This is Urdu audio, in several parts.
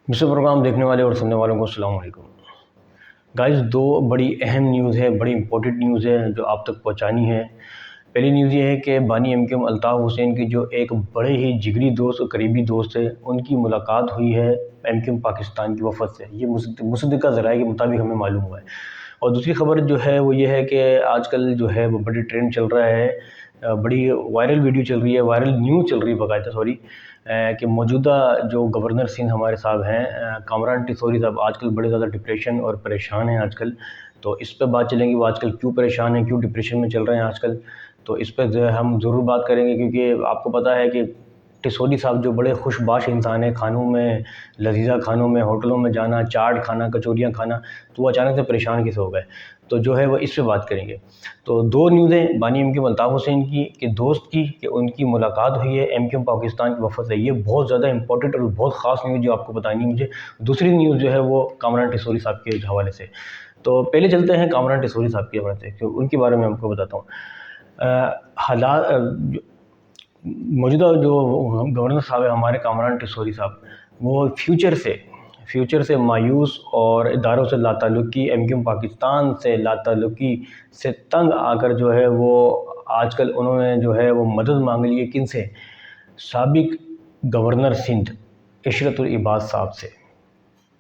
دوسرے پروگرام دیکھنے والے اور سننے والوں کو السلام علیکم گائز. دو بڑی اہم نیوز ہے، بڑی امپورٹنٹ نیوز ہے جو آپ تک پہنچانی ہے. پہلی نیوز یہ ہے کہ بانی M Q M Altaf Hussain کی جو ایک بڑے ہی جگری دوست اور قریبی دوست ہے، ان کی ملاقات ہوئی ہے ایم کیو ایم پاکستان کی وفد سے. یہ مصدقہ ذرائع کے مطابق ہمیں معلوم ہوا ہے. اور دوسری خبر جو ہے وہ یہ ہے کہ آج کل جو ہے وہ بڑی ٹرینڈ چل رہا ہے، بڑی وائرل ویڈیو چل رہی ہے، وائرل نیوز چل رہی ہے باقاعدہ کہ موجودہ جو گورنر سندھ ہمارے صاحب ہیں کامران ٹیسوری صاحب، آج کل بڑے زیادہ ڈپریشن اور پریشان ہیں آج کل. تو اس پہ بات چلیں گے، وہ آج کل کیوں پریشان ہیں، کیوں ڈپریشن میں چل رہے ہیں آج کل. تو اس پہ ہم ضرور بات کریں گے، کیونکہ آپ کو پتہ ہے کہ ٹیسوری صاحب جو بڑے خوش باش انسان ہیں، کھانوں میں، لذیذہ کھانوں میں، ہوٹلوں میں جانا، چاٹ کھانا، کچوریاں کھانا، تو وہ اچانک سے پریشان کیسے ہو گئے. تو جو ہے وہ اس پہ بات کریں گے. تو دو نیوزیں بانی M Q M Altaf Hussain کی کہ دوست کی کہ ان کی ملاقات ہوئی ہے ایم کیو ایم پاکستان کی وفد سے. یہ بہت زیادہ امپورٹنٹ اور بہت خاص نیوز جو آپ کو بتانی ہے مجھے. دوسری نیوز جو ہے وہ کامران ٹیسوری صاحب کے حوالے سے. تو پہلے چلتے ہیں کامران ٹیسوری صاحب کے حوالے سے، کہ ان کے بارے میں آپ کو بتاتا ہوں. حالات موجودہ جو گورنر صاحب ہے ہمارے کامران ٹیسوری صاحب، وہ فیوچر سے مایوس اور اداروں سے لاتعلقی، ایم کیو ایم پاکستان سے لاتعلقی سے تنگ آ کر جو ہے وہ آج کل انہوں نے جو ہے وہ مدد مانگ لی ہے. کن سے؟ سابق گورنر سندھ عشرت العباد صاحب سے.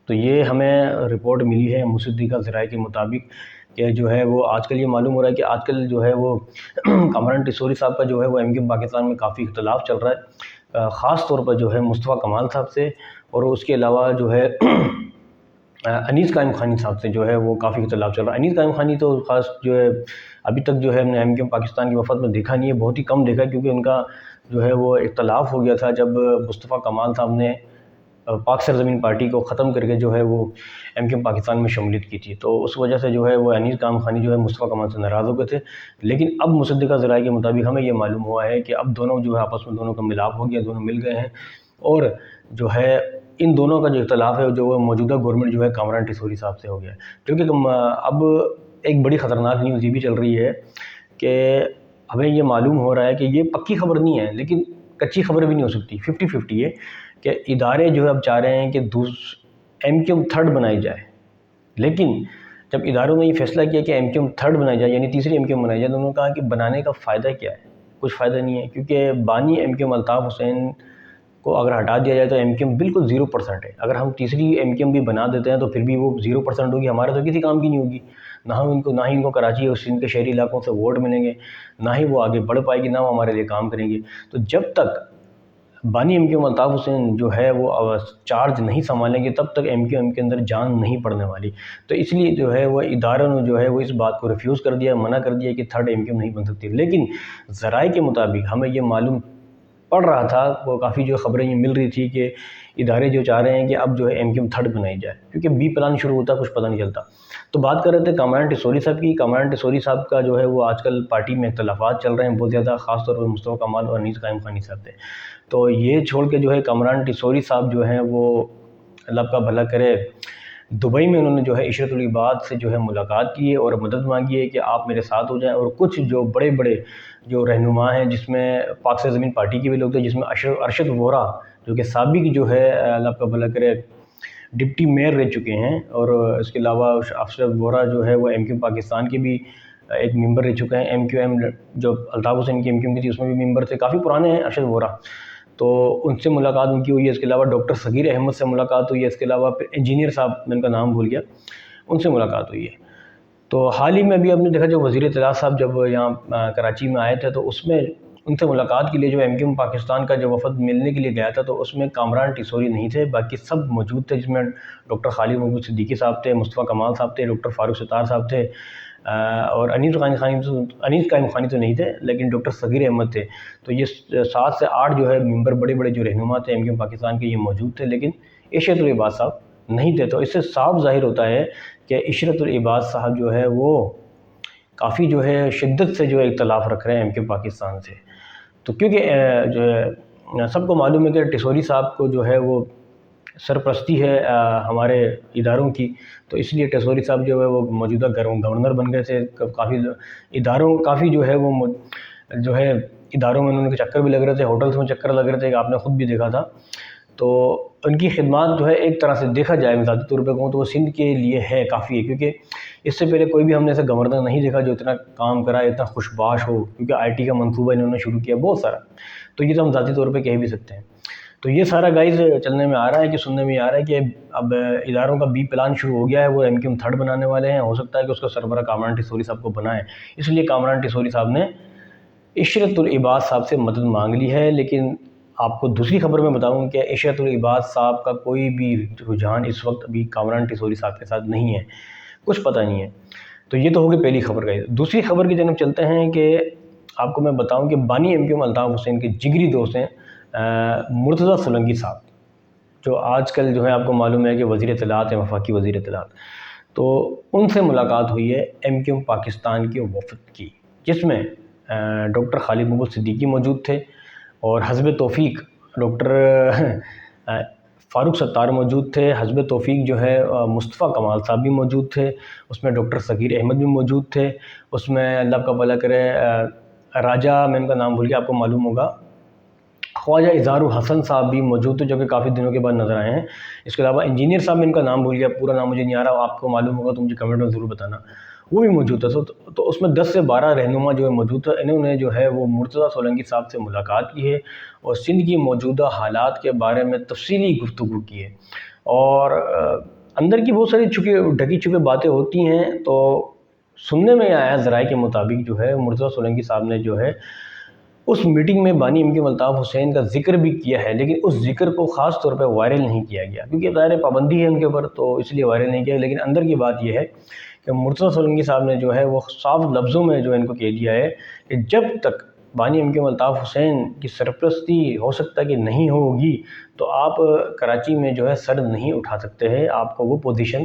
تو یہ ہمیں رپورٹ ملی ہے مصدقہ ذرائع کے مطابق کہ جو ہے وہ آج کل یہ معلوم ہو رہا ہے کہ آج کل جو ہے وہ کامران ٹیسوری صاحب کا جو ہے وہ ایم کیو ایم پاکستان میں کافی اختلاف چل رہا ہے، خاص طور پر جو ہے مصطفیٰ کمال صاحب سے، اور اس کے علاوہ جو ہے انیس قائم خانی صاحب سے جو ہے وہ کافی اختلاف چل رہا ہے. انیس قائم خانی تو خاص جو ہے ابھی تک جو ہے ہم نے ایم کیو ایم پاکستان کی وفد میں دیکھا نہیں ہے، بہت ہی کم دیکھا ہے، کیونکہ ان کا جو ہے وہ اختلاف ہو گیا تھا جب مصطفیٰ کمال صاحب نے پاک سرزمین پارٹی کو ختم کر کے جو ہے وہ ایم کیو ایم پاکستان میں شمولیت کی تھی. تو اس وجہ سے جو ہے وہ انیس قائم خانی جو ہے مصطفیٰ کمال سے ناراض ہو گئے تھے. لیکن اب مصدقہ ذرائع کے مطابق ہمیں یہ معلوم ہوا ہے کہ اب دونوں جو ہے آپس میں دونوں کا ملاپ ہو گیا، دونوں مل گئے ہیں. اور جو ہے ان دونوں کا جو اختلاف ہے جو وہ موجودہ گورنمنٹ جو ہے کامران ٹیسوری صاحب سے ہو گیا ہے. کیونکہ اب ایک بڑی خطرناک نیوز یہ بھی چل رہی ہے کہ ہمیں یہ معلوم ہو رہا ہے کہ یہ پکی خبر نہیں ہے لیکن کچی خبر بھی نہیں ہو سکتی، 50-50 ہے کہ ادارے جو ہے اب چاہ رہے ہیں کہ ایم کیو ایم تھرڈ بنائی جائے. لیکن جب اداروں نے یہ فیصلہ کیا کہ ایم کیو ایم تھرڈ بنائی جائے، یعنی تیسری ایم کیو ایم بنائی جائے، تو انہوں نے کہا کہ بنانے کا فائدہ کیا ہے؟ کچھ فائدہ نہیں ہے، کیونکہ بانی M Q M Altaf Hussain کو اگر ہٹا دیا جائے تو ایم کیو ایم بالکل 0% ہے. اگر ہم تیسری ایم کیو ایم بھی بنا دیتے ہیں تو پھر بھی وہ 0% ہوگی، ہمارے تو کسی کام کی نہیں ہوگی. نہ ہی ان کو کراچی اور سندھ کے شہری علاقوں سے ووٹ ملیں گے، نہ ہی وہ آگے بڑھ پائے گی، نہ وہ ہمارے لیے کام کریں گے. تو جب تک بانی M Q M Altaf Hussain جو ہے وہ چارج نہیں سنبھالیں گے تب تک ایم کیو ایم کے اندر جان نہیں پڑنے والی. تو اس لیے جو ہے وہ اداروں نے جو ہے وہ اس بات کو ریفیوز کر دیا، منع کر دیا کہ تھرڈ ایم کیو ایم نہیں بن سکتی. لیکن ذرائع کے مطابق ہمیں یہ معلوم پڑ رہا تھا، وہ کافی جو خبریں یہ مل رہی تھی کہ ادارے جو چاہ رہے ہیں کہ اب جو ہے ایم کیو ایم تھرڈ بنائی جائے، کیونکہ بی پلان شروع ہوتا ہے کچھ پتہ نہیں چلتا. تو بات کر رہے تھے کامران ٹیسوری صاحب کی. کامران ٹیسوری صاحب کا جو ہے وہ آج کل پارٹی میں اختلافات چل رہے ہیں بہت زیادہ، خاص طور پر مصطفیٰ کمال اور انیس قائم خانی صاحب سے. تو یہ چھوڑ کے جو ہے کامران ٹیسوری صاحب جو ہیں وہ اللہ کا بھلا کرے، دبئی میں انہوں نے جو ہے عشرت العباد سے جو ہے ملاقات کی ہے اور مدد مانگی ہے کہ آپ میرے ساتھ ہو جائیں. اور کچھ جو بڑے بڑے جو رہنما ہیں، جس میں پاک سرزمین پارٹی کے بھی لوگ تھے، جس میں ارشد وورا جو کہ سابق جو ہے اللہ کا بھلا کرے ڈپٹی میئر رہ چکے ہیں، اور اس کے علاوہ ارشد وورا جو ہے وہ ایم کیو ایم پاکستان کے بھی ایک ممبر رہ چکے ہیں. ایم کیو ایم جو الطاف حسین کی ایم کیو ایم کی تھی اس میں بھی ممبر تھے، کافی پرانے ہیں ارشد وورا. تو ان سے ملاقات ان کی ہوئی ہے. اس کے علاوہ ڈاکٹر صغیر احمد سے ملاقات ہوئی ہے. اس کے علاوہ پھر انجینئر صاحب، میں ان کا نام بھول گیا، ان سے ملاقات ہوئی ہے. تو حال ہی میں ابھی آپ نے دیکھا جو وزیر اطلاعات صاحب جب یہاں کراچی میں آئے تھے تو اس میں ان سے ملاقات کے لیے جو ایم کیو ایم پاکستان کا جو وفد ملنے کے لیے گیا تھا تو اس میں کامران ٹیسوری نہیں تھے، باقی سب موجود تھے، جس میں ڈاکٹر خالد محمود صدیقی صاحب تھے، مصطفیٰ کمال صاحب تھے، ڈاکٹر فاروق ستار صاحب تھے، اور انیس قائم خانی تو نہیں تھے لیکن ڈاکٹر صغیر احمد تھے. تو یہ 7 سے 8 جو ہے ممبر، بڑے بڑے جو رہنما تھے ایم کیو ایم پاکستان کے، یہ موجود تھے، لیکن عشرت العباد صاحب نہیں تھے. تو اس سے صاف ظاہر ہوتا ہے کہ عشرت العباد صاحب جو ہے وہ کافی جو ہے شدت سے جو ہے اختلاف رکھ رہے ہیں ایم کیو ایم پاکستان سے. تو کیونکہ جو ہے سب کو معلوم ہے کہ ٹیسوری صاحب کو جو ہے وہ سرپرستی ہے ہمارے اداروں کی، تو اس لیے ٹیسوری صاحب جو ہے وہ موجودہ گورنر بن گئے تھے. کافی جو ہے وہ جو ہے اداروں میں انہوں نے چکر بھی لگ رہے تھے، ہوٹلس میں چکر لگ رہے تھے، کہ آپ نے خود بھی دیکھا تھا. تو ان کی خدمات جو ہے ایک طرح سے دیکھا جائے، میں ذاتی طور پہ کہوں تو وہ سندھ کے لیے ہے کافی ہے، کیونکہ اس سے پہلے کوئی بھی ہم نے ایسا گورنر نہیں دیکھا جو اتنا کام کرا، اتنا خوشباش ہو، کیونکہ آئی ٹی کا منصوبہ انہوں نے شروع کیا بہت سارا، تو یہ تو ہم ذاتی طور پہ کہہ بھی سکتے ہیں۔ تو یہ سارا گائز چلنے میں آ رہا ہے کہ سننے میں آ رہا ہے کہ اب اداروں کا بی پلان شروع ہو گیا ہے، وہ ایم کیو ایم تھرڈ بنانے والے ہیں، ہو سکتا ہے کہ اس کا سربراہ کامران ٹیسوری صاحب کو بنائیں، اس لیے کامران ٹیسوری صاحب نے عشرت العباد صاحب سے مدد مانگ لی ہے۔ لیکن آپ کو دوسری خبر میں بتاؤں کہ عشرت العباد صاحب کا کوئی بھی رجحان اس وقت ابھی کامران ٹیسوری صاحب کے ساتھ نہیں ہے، کچھ پتہ نہیں ہے۔ تو یہ تو ہوگی پہلی خبر گئی۔ دوسری خبر کی جانب چلتے ہیں کہ آپ کو میں بتاؤں کہ بانی M Q M Altaf Hussain کے جگری دوست ہیں مرتضیٰ سولنگی صاحب، جو آج کل جو ہے آپ کو معلوم ہے کہ وزیر اطلاعات ہیں، وفاقی وزیر اطلاعات۔ تو ان سے ملاقات ہوئی ہے ایم کیو ایم پاکستان کے وفد کی، جس میں ڈاکٹر خالد مغل صدیقی موجود تھے، اور حزب توفیق ڈاکٹر فاروق ستار موجود تھے، حزب توفیق جو ہے مصطفیٰ کمال صاحب بھی موجود تھے، اس میں ڈاکٹر صغیر احمد بھی موجود تھے، اس میں اللہ کا بھلا کرے راجہ، میں ان کا نام بھول گیا، آپ کو معلوم ہوگا، خواجہ اظہار الحسن صاحب بھی موجود تھے، جو کہ کافی دنوں کے بعد نظر آئے ہیں۔ اس کے علاوہ انجینئر صاحب، میں ان کا نام بھول گیا، پورا نام مجھے نہیں آ رہا، آپ کو معلوم ہوگا تو مجھے کمنٹ میں ضرور بتانا، وہ بھی موجود تھا۔ تو اس میں 10 سے 12 رہنما جو ہے موجود تھا، انہوں نے جو ہے وہ مرتضیٰ سولنگی صاحب سے ملاقات کی ہے اور سندھ کی موجودہ حالات کے بارے میں تفصیلی گفتگو کی ہے، اور اندر کی بہت ساری ڈھکی چھپی باتیں ہوتی ہیں۔ تو سننے میں آیا ذرائع کے مطابق جو ہے مرتضیٰ سولنگی صاحب نے جو ہے اس میٹنگ میں بانی M Q M Altaf Hussain کا ذکر بھی کیا ہے، لیکن اس ذکر کو خاص طور پہ وائرل نہیں کیا گیا، کیونکہ ظاہر پابندی ہے ان کے اوپر، تو اس لیے وائرل نہیں کیا۔ لیکن اندر کی بات یہ ہے کہ مرتضیٰ سولنگی صاحب نے جو ہے وہ صاف لفظوں میں جو ان کو کہہ دیا ہے کہ جب تک بانی M Q M Altaf Hussain کی سرپرستی ہو سکتا ہے کہ نہیں ہوگی، تو آپ کراچی میں جو ہے سر نہیں اٹھا سکتے ہیں، آپ کو وہ پوزیشن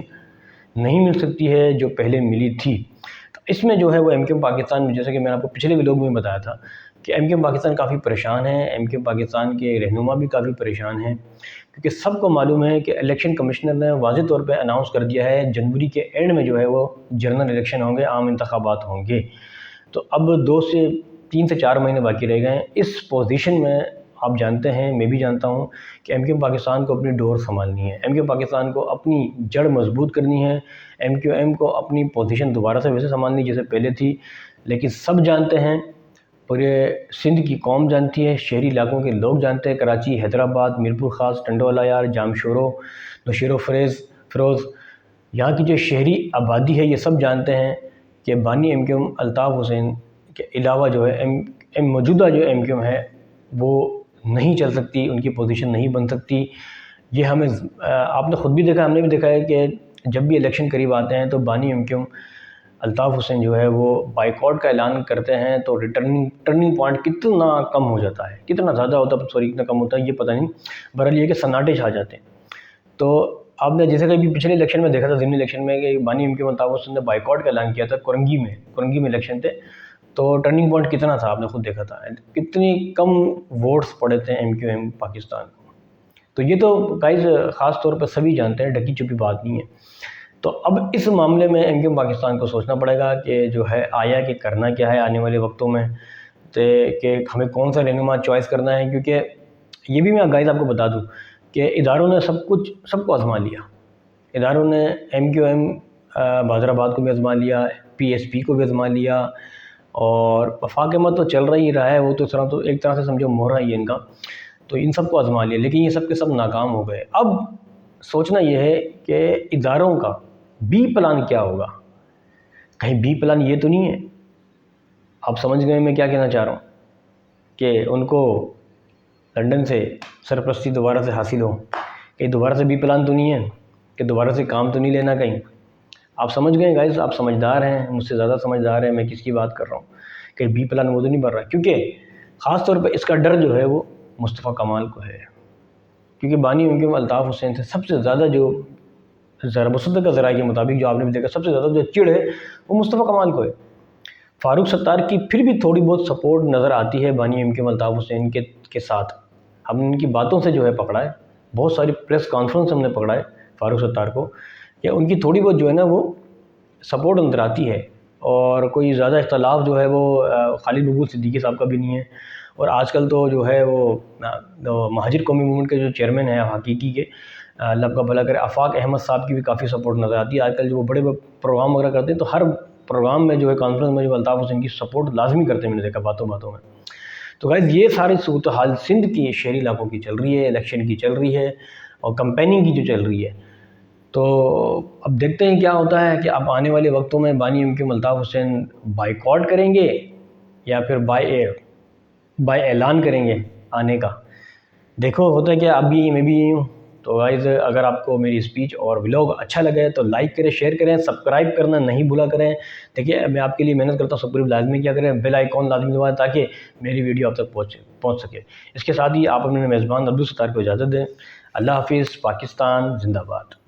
نہیں مل سکتی ہے جو پہلے ملی تھی۔ اس میں جو ہے وہ ایم کیو ایم پاکستان میں، جیسے کہ میں نے آپ کو پچھلے ویلوگ میں بتایا تھا کہ ایم کیو ایم پاکستان کافی پریشان ہے، ایم کیو ایم پاکستان کے رہنما بھی کافی پریشان ہیں، کیونکہ سب کو معلوم ہے کہ الیکشن کمشنر نے واضح طور پہ اناؤنس کر دیا ہے جنوری کے اینڈ میں جو ہے وہ جنرل الیکشن ہوں گے، عام انتخابات ہوں گے۔ تو اب 3 سے 4 مہینے باقی رہ گئے ہیں۔ اس پوزیشن میں آپ جانتے ہیں، میں بھی جانتا ہوں کہ ایم کیو ایم پاکستان کو اپنی ڈور سنبھالنی ہے، ایم کیو ایم پاکستان کو اپنی جڑ مضبوط کرنی ہے، ایم کیو ایم کو اپنی پوزیشن دوبارہ سے ویسے سنبھالنی جیسے پہلے تھی۔ لیکن سب جانتے ہیں، پورے سندھ کی قوم جانتی ہے، شہری علاقوں کے لوگ جانتے ہیں، کراچی، حیدرآباد، میرپور خاص، ٹنڈوالا یار، جام شورو، نوشیرو فیروز، یہاں کی جو شہری آبادی ہے یہ سب جانتے ہیں کہ بانی M Q M Altaf Hussain کے علاوہ جو ہے موجودہ جو ایم کیو ایم ہے وہ نہیں چل سکتی، ان کی پوزیشن نہیں بن سکتی۔ یہ ہمیں آپ نے خود بھی دیکھا، ہم نے بھی دیکھا ہے کہ جب بھی الیکشن قریب آتے ہیں تو بانی M Q M Altaf Hussain جو ہے وہ بائیکاٹ کا اعلان کرتے ہیں، تو ٹرننگ پوائنٹ کتنا کم ہو جاتا ہے، کتنا زیادہ ہوتا ہے، کتنا کم ہوتا ہے یہ پتہ نہیں، بہرحال یہ کہ سناٹے چھا جاتے ہیں۔ تو آپ نے جیسے کہ بھی پچھلے الیکشن میں دیکھا تھا، ضمنی الیکشن میں، کہ بانی M Q M Altaf Hussain نے بائیکاٹ کا اعلان کیا تھا کرنگی میں الیکشن تھے، تو ٹرننگ پوائنٹ کتنا تھا آپ نے خود دیکھا تھا، کتنی کم ووٹس پڑے تھے ایم کیو ایم پاکستان کو۔ تو یہ تو گائز خاص طور پر سبھی جانتے ہیں، ڈھکی چھپی بات نہیں ہے۔ تو اب اس معاملے میں ایم کیو ایم پاکستان کو سوچنا پڑے گا کہ جو ہے آیا کہ کرنا کیا ہے آنے والے وقتوں میں، کہ ہمیں کون سا رہنما چوائس کرنا ہے، کیونکہ یہ بھی میں گائز آپ کو بتا دوں کہ اداروں نے سب کو آزما لیا۔ اداروں نے ایم کیو ایم بہادر آباد کو بھی آزما لیا، پی ایس پی کو بھی آزما لیا، اور وفاق احمد تو چل رہی رہا ہے، وہ تو ایک طرح سے سمجھو مہرہ ہی ہے ان کا، تو ان سب کو آزما لیا، لیکن یہ سب کے سب ناکام ہو گئے۔ اب سوچنا یہ ہے کہ اداروں کا بی پلان کیا ہوگا، کہیں بی پلان یہ تو نہیں ہے، آپ سمجھ گئے میں کیا کہنا چاہ رہا ہوں، کہ ان کو لنڈن سے سرپرستی دوبارہ سے حاصل ہو، کہیں دوبارہ سے بی پلان تو نہیں ہے، کہ دوبارہ سے کام تو نہیں لینا کہیں۔ آپ سمجھ گئے گائز، آپ سمجھدار ہیں، مجھ سے زیادہ سمجھدار ہیں، میں کس کی بات کر رہا ہوں، کہ بی پلان وہ تو نہیں بن رہا، کیونکہ خاص طور پہ اس کا ڈر جو ہے وہ مصطفیٰ کمال کو ہے، کیونکہ بانی M Q M Altaf Hussain سے سب سے زیادہ جو مصدقہ ذرائع کے مطابق جو آپ نے بھی دیکھا، سب سے زیادہ جو چڑ ہے وہ مصطفیٰ کمال کو ہے۔ فاروق ستار کی پھر بھی تھوڑی بہت سپورٹ نظر آتی ہے بانی M Q M Altaf Hussain کے ساتھ، ہم نے ان کی باتوں سے جو ہے پکڑا ہے، بہت ساری پریس کانفرنس ہم نے پکڑا ہے فاروق ستار کو، کہ ان کی تھوڑی بہت جو ہے نا وہ سپورٹ اندر آتی ہے، اور کوئی زیادہ اختلاف جو ہے وہ خالد مغل صدیقی صاحب کا بھی نہیں ہے، اور آج کل تو جو ہے وہ مہاجر قومی موومنٹ کے جو چیئرمین ہیں حقیقی کے، اللہ کا بھلا کرے، آفاق احمد صاحب کی بھی کافی سپورٹ نظر آتی ہے۔ آج کل جو وہ بڑے پروگرام وغیرہ کرتے ہیں تو ہر پروگرام میں جو ہے کانفرنس میں جو الطاف حسین کی سپورٹ لازمی کرتے ہیں، میں نے دیکھا باتوں میں۔ تو گائز یہ ساری صورتحال سندھ کی شہری علاقوں کی چل رہی ہے، الیکشن کی چل رہی ہے اور کمپیننگ کی جو چل رہی ہے۔ تو اب دیکھتے ہیں کیا ہوتا ہے کہ اب آنے والے وقتوں میں بانی MQ الطاف حسین بائیکاٹ کریں گے یا پھر بائی اعلان کریں گے آنے کا۔ دیکھو ہوتا ہے کہ ابھی میں بھی یہی ہوں۔ تو گائز اگر آپ کو میری اسپیچ اور ولاگ اچھا لگا ہے تو لائک کریں، شیئر کریں، سبسکرائب کرنا نہیں بھولا کریں۔ دیکھیے میں آپ کے لیے محنت کرتا ہوں، سبسکرائب لازمی کیا کریں، بیل آئیکن لازمی دبائیں تاکہ میری ویڈیو آپ تک پہنچ سکے۔ اس کے ساتھ ہی آپ اپنے میزبان عبدالستار کو اجازت دیں۔ اللہ حافظ، پاکستان زندہ باد۔